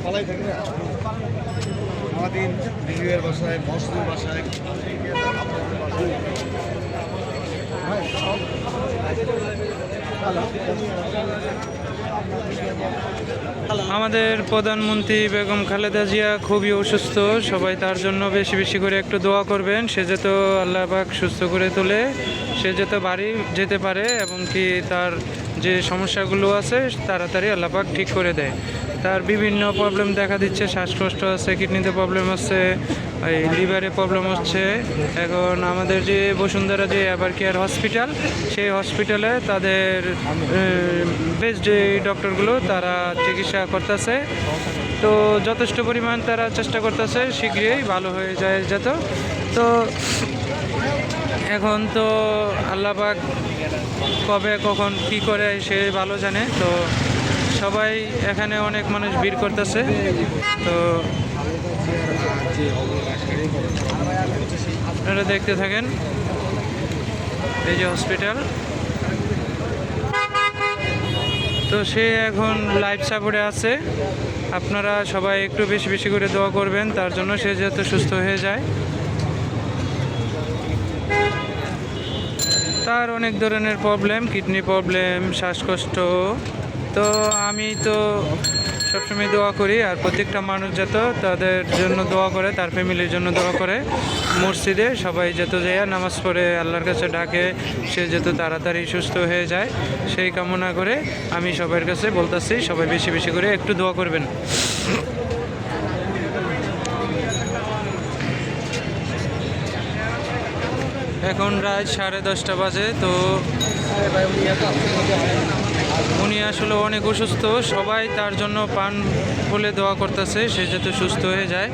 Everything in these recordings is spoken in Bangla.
পালাই থাকে না আমাদের দিদির বাসায় মসজিদের বাসায় আমাদের প্রধানমন্ত্রী বেগম খালেদা জিয়া খুবই অসুস্থ। সবাই তার জন্য বেশি বেশি করে একটু দোয়া করবেন। সে যত আল্লাহ পাক সুস্থ করে তোলে, সে যত বাড়ি যেতে পারে এবং কি তার যে সমস্যাগুলো আছে তাড়াতাড়ি আল্লাহ পাক ঠিক করে দেয়। তার বিভিন্ন প্রবলেম দেখা দিচ্ছে, শ্বাসকষ্ট আছে, কিডনিতে প্রবলেম আছে, এই লিভারে প্রবলেম হচ্ছে। এখন আমাদের যে বসুন্ধরা যে এভার কেয়ার হসপিটাল, সেই হসপিটালে তাদের বেস্ট যে ডক্টরগুলো তারা চিকিৎসা করতেছে। তো যথেষ্ট পরিমাণ তারা চেষ্টা করতেছে শীঘ্রই ভালো হয়ে যায় যেত। তো এখন তো আল্লাহ পাক কবে কখন কী করে সে ভালো জানে। তো সবাই এখানে অনেক মানুষ ভিড় করতেছে। তো আপনারা দেখতে থাকেন, এই যে হসপিটাল। তো সে এখন লাইফ সাপোর্টে আছে। আপনারা সবাই একটু বেশি বেশি করে দোয়া করবেন তার জন্য, সে যাতে সুস্থ হয়ে যায়। তার অনেক ধরনের প্রবলেম, কিডনি প্রবলেম, শ্বাসকষ্ট। তো আমি তো সবসময় দোয়া করি, আর প্রত্যেকটা মানুষ যত তাদের জন্য দোয়া করে, তার ফ্যামিলির জন্য দোয়া করে। মসজিদে সবাই যত যায় নামাজ পড়ে আল্লাহর কাছে ডাকে, সে যত তাড়াতাড়ি সুস্থ হয়ে যায় সেই কামনা করে আমি সবার কাছে বলতেছি, সবাই বেশি বেশি করে একটু দোয়া করবেন। এখন রাত 10:30 বাজে। তো উনি আসলে অনেক অসুস্থ, সবাই তার জন্য পান বলে দোয়া করতেছে সে যাতে সুস্থ হয়ে যায়।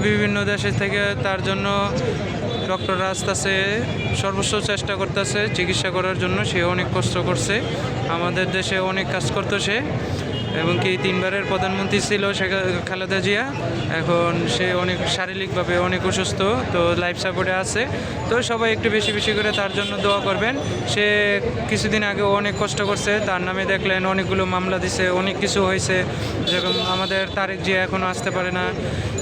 বিভিন্ন দেশের থেকে তার জন্য ডক্টররা আসতেছে, সর্বোচ্চ চেষ্টা করতেছে চিকিৎসা করার জন্য। সে অনেক কষ্ট করছে, আমাদের দেশে অনেক কাজ করতো সে, এবং কি 3বারের প্রধানমন্ত্রী ছিল খালেদা জিয়া। এখন সে অনেক শারীরিকভাবে অনেক অসুস্থ, তো লাইফ সাপোর্টে আছে। তো সবাই একটু বেশি বেশি করে তার জন্য দোয়া করবেন। সে কিছুদিন আগে অনেক কষ্ট করছে, তার নামে দেখলেন অনেকগুলো মামলা দিছে, অনেক কিছু হয়েছে। যেরকম আমাদের তারেক জিয়া এখনও আসতে পারে না,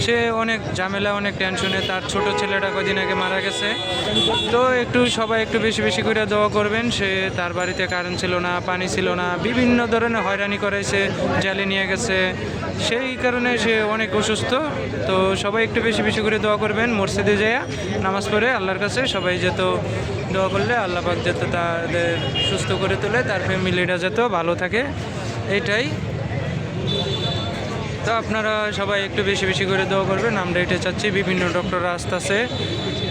সে অনেক ঝামেলা, অনেক টেনশনে। তার ছোট ছেলেটা কদিন আগে মারা গেছে। তো সবাই একটু বেশি বেশি করে দোয়া করবেন। সে তার বাড়িতে কারেন্ট ছিল না, পানি ছিল না, বিভিন্ন ধরনের হয়রানি করেছে, জালে নিয়ে গেছে, সেই কারণে সে অনেক অসুস্থ। তো সবাই একটু বেশি বেশি করে দোয়া করবেন। মসজিদে যায় নামাজ পড়ে আল্লাহর কাছে সবাই যেত দোয়া করলে আল্লাহ পাক যেত তাদের সুস্থ করে তোলে, তার ফ্যামিলিটা যেত ভালো থাকে, এইটাই। তো আপনারা সবাই একটু বেশি বেশি করে দোয়া করবেন, আমরা এটা চাচ্ছি। বিভিন্ন ডক্টররা আসতেছে।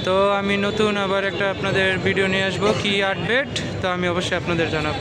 তো আমি নতুন আবার একটা আপনাদের ভিডিও নিয়ে আসবো, কি আপডেট, তো আমি অবশ্যই আপনাদের জানাবো।